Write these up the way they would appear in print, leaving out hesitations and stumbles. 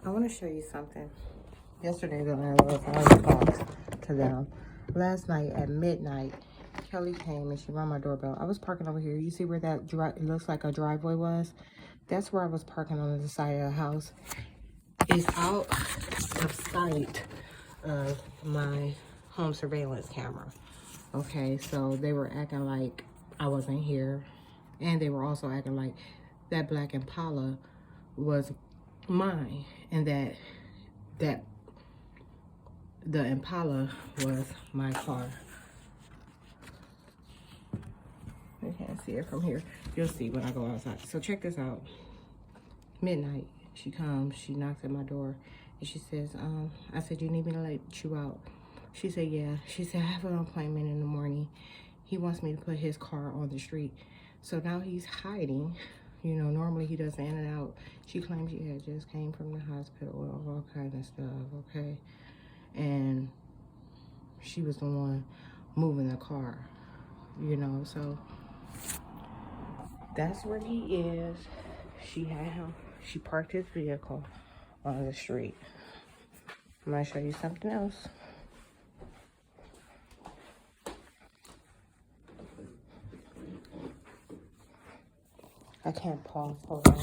I want to show you something. Yesterday, the landlord finally talked to them. Last night at midnight, Kelly came and she rang my doorbell. I was parking over here. You see where that it looks like a driveway was? That's where I was parking on the side of the house. It's out of sight of my home surveillance camera. Okay, so they were acting like I wasn't here. And they were also acting like that black Impala was mine, and that the Impala was my car. You can't see it from here. You'll see when I go outside. So check this out. Midnight, she comes, she knocks at my door, and she says, I said, you need me to let you out? She said, yeah. She said, I have an appointment in the morning. He wants me to put his car on the street. So now he's hiding. You know, normally he does in and out. She claims she had just came from the hospital, all kind of stuff, okay? And she was the one moving the car, you know, so that's where he is. She had him, she parked his vehicle on the street. I'm gonna show you something else. I can't pause, hold on.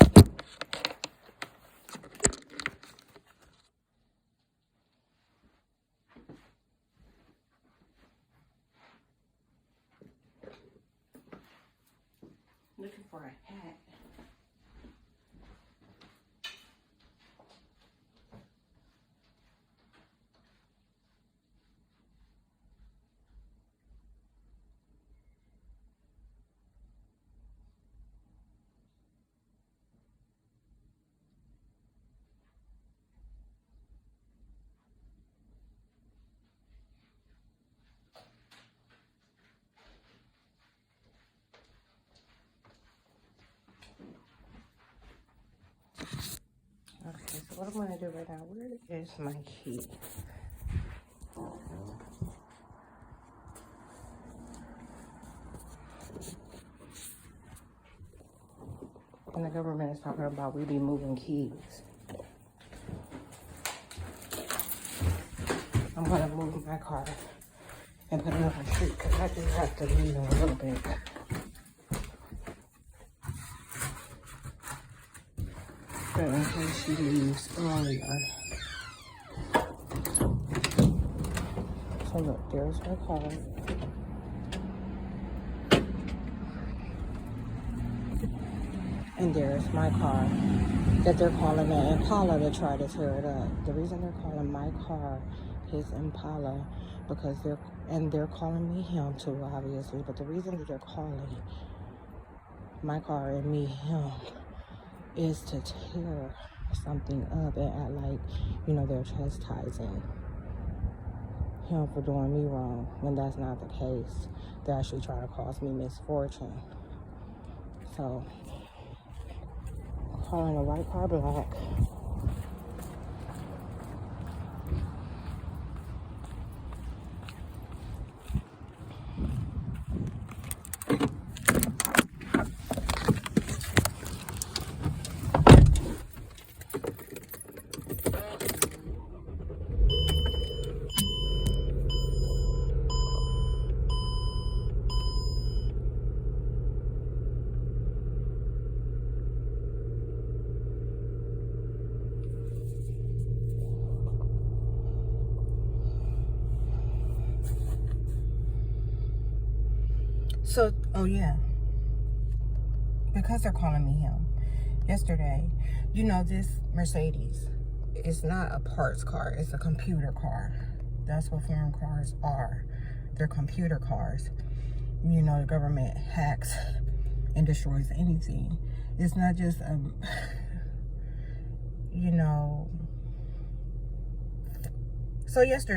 Looking for a hat. Okay, so what I'm gonna do right now, where is my key? And the government is talking about we be moving keys. I'm gonna move my car and put it on the street because I just have to leave in a little bit. But in case she leaves earlier. So look, there's my car. And there's my car that they're calling an Impala to try to tear it up. The reason they're calling my car his Impala because they're calling me him too, obviously. But the reason that they're calling my car and me him is to tear something up and act like, you know, they're chastising him for doing me wrong when that's not the case. They're actually trying to cause me misfortune. So, calling a white car black. So, oh yeah, because they're calling me him. Yesterday, you know, this Mercedes is not a parts car, it's a computer car. That's what foreign cars are. They're computer cars. You know, the government hacks and destroys anything. It's not just, you know. So yesterday,